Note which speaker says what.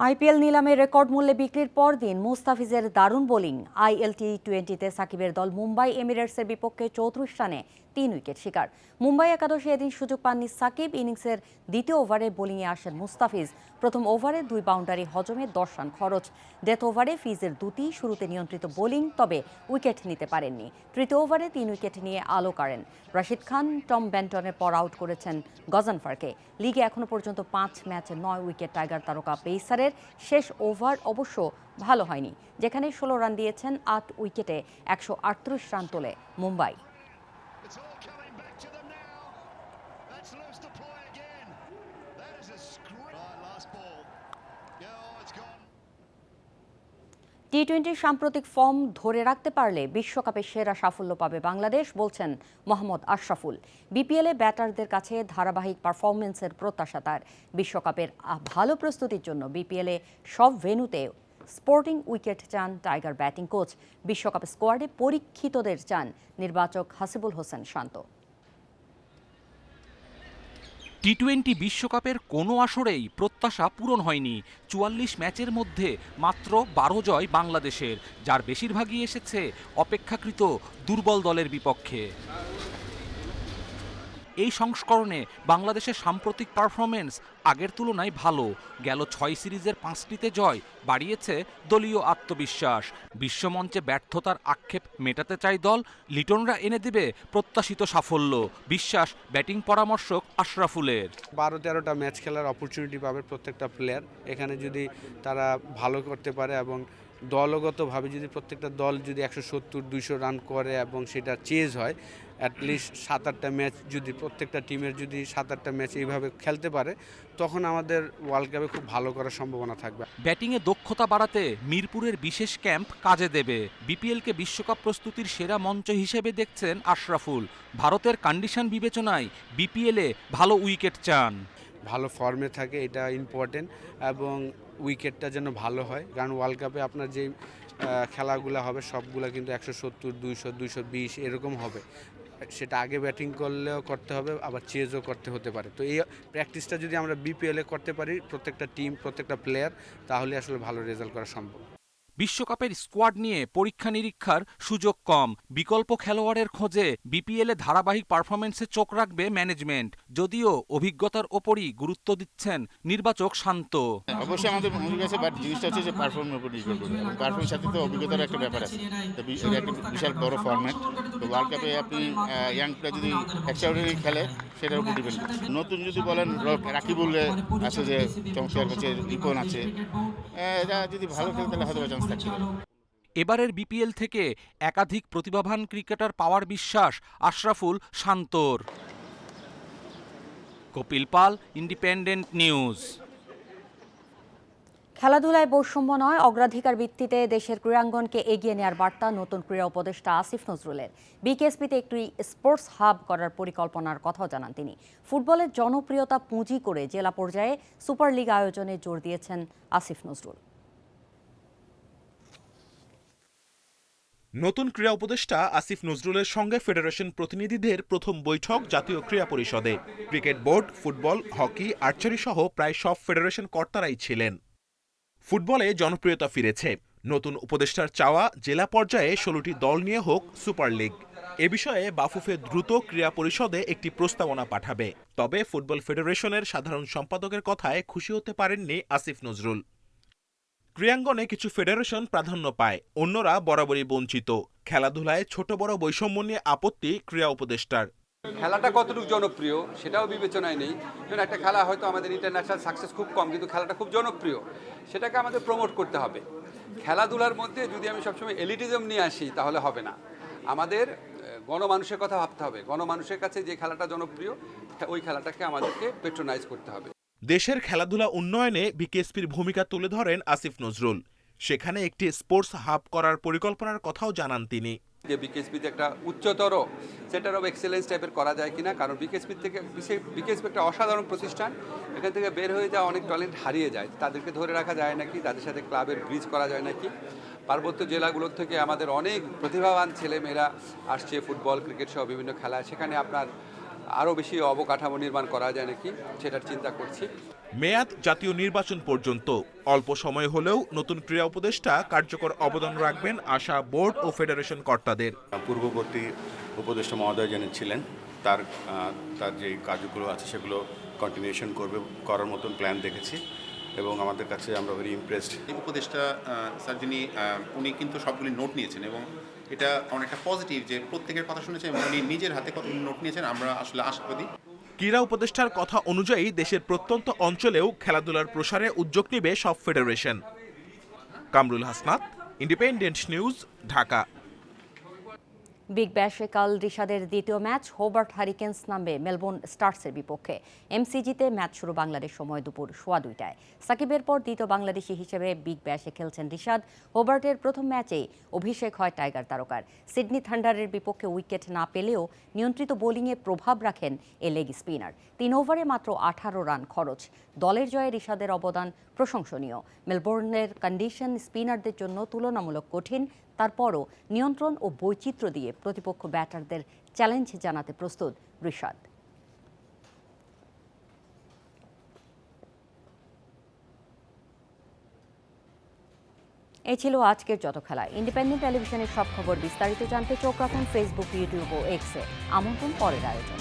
Speaker 1: IPL নিলামে record মূল্যে বিক্রির পরদিন মুস্তাফিজের দারুণ বোলিং। ILT20-তে সাকিবের দল মুম্বাই এমিরেটসের বিপক্ষে 34 রানে 3 উইকেট শিকার। মুম্বাই একাদশে এদিন সুযোগ পাননি সাকিব। ইনিংসের দ্বিতীয় ওভারে বোলিংয়ে আসেন মুস্তাফিজ। প্রথম ওভারে 2 বাউন্ডারি হজমে 10 রান খরচ। ডেথ ওভারে ফিজের দুটি শুরুতে নিয়ন্ত্রিত বোলিং, তবে উইকেট নিতে পারেননি। তৃতীয় ওভারে 3 উইকেট নিয়ে আলো কাড়েন রাশিদ খান। টম বেন্টনের পর আউট করেছেন গজনফারকে। লিগে এখনো পর্যন্ত 5 ম্যাচে 9 উইকেট টাইগার তারকা পেসারের। শেষ ওভার অবশ্য ভালো হয়নি, যেখানে 16 রান দিয়েছেন। 8 উইকেটে 138 রান তোলে মুম্বাই। টি-20 সাম্প্রতিক ফর্ম ধরে রাখতে পারলে বিশ্বকাপে সেরা সাফল্য পাবে বাংলাদেশ, বলছেন মোহাম্মদ আশরাফুল। বিপিএলে ব্যাটারদের কাছে ধারাবাহিক পারফরমেন্সের প্রত্যাশা তার। বিশ্বকাপের ভালো প্রস্তুতির জন্য বিপিএলে সব ভেন্যুতে স্পোর্টিং উইকেট চান টাইগার ব্যাটিং কোচ। বিশ্বকাপ স্কোয়াডে পরীক্ষিতদের চান নির্বাচক হাসিবুল হোসেন শান্ত।
Speaker 2: টি-20 বিশ্বকাপের কোনো আসরেই প্রত্যাশা পূরণ হয়নি। 44 ম্যাচের মধ্যে মাত্র 12 জয় বাংলাদেশের, যার বেশিরভাগই এসেছে অপেক্ষাকৃত দুর্বল দলের বিপক্ষে। এই সংস্করণে বাংলাদেশের সাম্প্রতিক পারফরমেন্স আগের তুলনায় ভালো। গেল 6 সিরিজের 5টিতে জয় বাড়িয়েছে দলীয় আত্মবিশ্বাস। বিশ্বমঞ্চে ব্যর্থতার আক্ষেপ মেটাতে চায় দল। লিটনরা এনে দেবে প্রত্যাশিত সাফল্য, বিশ্বাস ব্যাটিং পরামর্শক আশরাফুলের।
Speaker 3: 12-13টা ম্যাচ খেলার অপরচুনিটি পাবে প্রত্যেকটা প্লেয়ার। এখানে যদি তারা ভালো করতে পারে এবং দলগতভাবে যদি প্রত্যেকটা দল যদি 170-200 রান করে এবং সেটা চেজ হয়, অ্যাটলিস্ট 7-8টা ম্যাচ যদি প্রত্যেকটা টিমের যদি 7-8টা ম্যাচ এইভাবে খেলতে পারে, তখন আমাদের ওয়ার্ল্ড কাপে খুব ভালো করার সম্ভাবনা থাকবে।
Speaker 2: ব্যাটিংয়ে দক্ষতা বাড়াতে মিরপুরের বিশেষ ক্যাম্প কাজে দেবে। বিপিএলকে বিশ্বকাপ প্রস্তুতির সেরা মঞ্চ হিসেবে দেখছেন আশরাফুল। ভারতের কন্ডিশন বিবেচনায় বিপিএলে ভালো উইকেট চান।
Speaker 3: ভালো ফর্মে থাকে, এটা ইম্পর্টেন্ট, এবং উইকেটটা যেন ভালো হয়। কারণ ওয়ার্ল্ড কাপে আপনার যে খেলাগুলো হবে সবগুলো কিন্তু 170, 200, 220 এরকম হবে। সেটা আগে ব্যাটিং করলেও করতে হবে, আবার চেজও করতে হতে পারে। তো এই প্র্যাকটিসটা যদি আমরা বিপিএলে করতে পারি, প্রত্যেকটা টিম প্রত্যেকটা প্লেয়ার, তাহলে আসলে ভালো রেজাল্ট করা সম্ভব।
Speaker 2: বিশ্বকাপের স্কোয়াড নিয়ে পরীক্ষা নিরীক্ষার সুযোগ কম। বিকল্প খেলোয়াড়ের খোঁজে বিপিএলে ধারাবাহিক পারফরমেন্সে চোখ রাখবে ম্যানেজমেন্ট, যদিও অভিজ্ঞতার ওপরই গুরুত্ব দিচ্ছেন নির্বাচক শান্ত।
Speaker 4: অবশ্যই আমাদের কাছে বাট জিনিসটা হচ্ছে যে পারফরমেন্সের উপর নির্ভর করবে। পারফরমেন্স সাথে তো অভিজ্ঞতার একটা ব্যাপার আছে। এটা একটা বিশাল বড় ফরম্যাট। তো ওয়ার্ল্ড কাপে আপনি ইয়াং প্লেয়ার যদি এক্সট্রাঅর্ডিনারি খেলে, সেটার উপর ডিপেন্ড করে। নতুন যদি বলেন রাকিবুল আছে, যে চমৎকার আছে, রিপন আছে, এরা যদি ভালো খেলে তাহলে হয়তো চান্স থাকতে পারে।
Speaker 2: এবারের বিপিএল থেকে একাধিক প্রতিভাবান ক্রিকেটার পাওয়ার বিশ্বাস আশরাফুল শান্তর। কপিল পাল, ইন্ডিপেন্ডেন্ট নিউজ।
Speaker 1: খেলাধুলায় বৈষম্য নয়, অগ্রাধিকার ভিত্তিতে দেশের ক্রীড়াঙ্গনকে এগিয়ে নেওয়ার বার্তা নতুন ক্রীড়া উপদেষ্টা আসিফ নজরুলের। বিকেএসপিতে একটি স্পোর্টস হাব করার পরিকল্পনার কথাও জানান তিনি। ফুটবলের জনপ্রিয়তা পুঁজি করে জেলা পর্যায়ে সুপার লিগ আয়োজনে জোর দিয়েছেন আসিফ নজরুল।
Speaker 5: নতুন ক্রীড়া উপদেষ্টা আসিফ নজরুলের সঙ্গে ফেডারেশন প্রতিনিধিদের প্রথম বৈঠক জাতীয় ক্রীড়া পরিষদে। Cricket board, football, hockey, archery সহ প্রায় সব ফেডারেশন কর্তারাই ছিলেন। ফুটবলে জনপ্রিয়তা ফিরেছে। নতুন উপদেষ্টার চাওয়া জেলা পর্যায়ে 16টি দল নিয়ে হোক সুপার লিগ। এ বিষয়ে বাফুফে দ্রুত ক্রীড়া পরিষদে একটি প্রস্তাবনা পাঠাবে। তবে ফুটবল ফেডারেশনের সাধারণ সম্পাদকের কথায় খুশি হতে পারেননি আসিফ নজরুল। ক্রীড়াঙ্গনে কিছু ফেডারেশন প্রাধান্য পায়, অন্যরা বরাবরই বঞ্চিত। খেলাধুলায় ছোট বড় বৈষম্য নিয়ে আপত্তি ক্রীড়া উপদেষ্টার।
Speaker 6: খেলাটা কতটুকু জনপ্রিয় সেটাও বিবেচনায় নেই। কারণ একটা খেলা হয়তো আমাদের ইন্টারন্যাশনাল সাকসেস খুব কম, কিন্তু খেলাটা খুব জনপ্রিয়, সেটাকে আমাদের প্রমোট করতে হবে। খেলাধুলার মধ্যে যদি আমি সবসময় এলিটিজম নিয়ে আসি তাহলে হবে না। আমাদের গণমানুষের কথা ভাবতে হবে। গণমানুষের কাছে যে খেলাটা জনপ্রিয়, ওই খেলাটাকে আমাদেরকে পেট্রোনাইজ করতে হবে।
Speaker 5: দেশের খেলাধুলা উন্নয়নে বিকেএসপির ভূমিকা তুলে ধরেন আসিফ নজরুল। সেখানে একটি স্পোর্টস হাব করার পরিকল্পনার কথাও জানান তিনি।
Speaker 6: যে বিকেএসপিতে একটা উচ্চতর সেন্টার অফ এক্সেলেন্স টাইপের করা যায় কিনা, কারণ বিকেএসপি একটা অসাধারণ প্রতিষ্ঠান, এখান থেকে বের হয়ে যাওয়া অনেক ট্যালেন্ট হারিয়ে যায়, তাদেরকে ধরে রাখা যায় নাকি, তাদের সাথে ক্লাবের ব্রিজ করা যায় নাকি। পার্বত্য জেলাগুলোর থেকে আমাদের অনেক প্রতিভাবান ছেলেমেয়েরা আসছে ফুটবল ক্রিকেট সহ বিভিন্ন খেলায়, সেখানে আপনার আরও বেশি অবকাঠামো নির্মাণ করা যায় নাকি সেটার চিন্তা করছি।
Speaker 5: মেয়াদ জাতীয় নির্বাচন পর্যন্ত, অল্প সময় হলেও নতুন ক্রীড়া উপদেষ্টা কার্যকর অবদান রাখবেন আশা বোর্ড ও ফেডারেশন কর্তাদের।
Speaker 7: পূর্ববর্তী উপদেষ্টা মহোদয় যিনি ছিলেন তার যে কাজগুলো আছে সেগুলো কন্টিনিউশন করার মতন প্ল্যান দেখেছি এবং আমাদের কাছে আমরা ভেরি ইমপ্রেসড।
Speaker 8: এই উপদেষ্টা স্যার যিনি উনি কিন্তু সবগুলি নোট নিয়েছেন এবং এটা অনেকটা পজিটিভ যে প্রত্যেকের কথা শুনেছেন এবং উনি নিজের হাতে কত নোট নিয়েছেন, আমরা আসলে আশাবাদী।
Speaker 5: ক্রীড়া উপদেষ্টার কথা অনুযায়ী দেশের প্রত্যন্ত অঞ্চলেও খেলাধুলার প্রসারে উদ্যোগ নেবে সব federation. Kamrul Hasnat, independent news, Dhaka.
Speaker 1: Big ব্যাশে কাল রিশাদের দ্বিতীয় ম্যাচ হোবার্ট হারিকেন্স নামবে মেলবোর্ন স্টার্সের বিপক্ষে। এমসিজিতে ম্যাচ শুরু বাংলাদেশ সময় দুপুর 2:15টায়। সাকিবের পর দ্বিতীয় বাংলাদেশি হিসেবে বিগ ব্যাশে খেলছেন রিশাদ। হোবার্টের প্রথম ম্যাচেই অভিষেক হয় টাইগার তারকার। সিডনি থান্ডারের বিপক্ষে উইকেট না পেলেও নিয়ন্ত্রিত বোলিংয়ে প্রভাব রাখেন এ লেগ স্পিনার। 3 ওভারে মাত্র 18 রান খরচ। দলের জয়ে রিশাদের অবদান প্রশংসনীয়। মেলবোর্নের কন্ডিশন স্পিনারদের জন্য তুলনামূলক কঠিন, তারপরও নিয়ন্ত্রণ ও বৈচিত্র্য দিয়ে প্রতিপক্ষ ব্যাটারদের চ্যালেঞ্জ জানাতে প্রস্তুত রিশাদ। এই ছিল আজকের যত খেলা। ইন্ডিপেন্ডেন্ট টেলিভিশনের সব খবর বিস্তারিত জানতে চোখ রাখুন ফেসবুক, ইউটিউব ও এক্সে। আমন্ত্রণ পরের আয়োজন।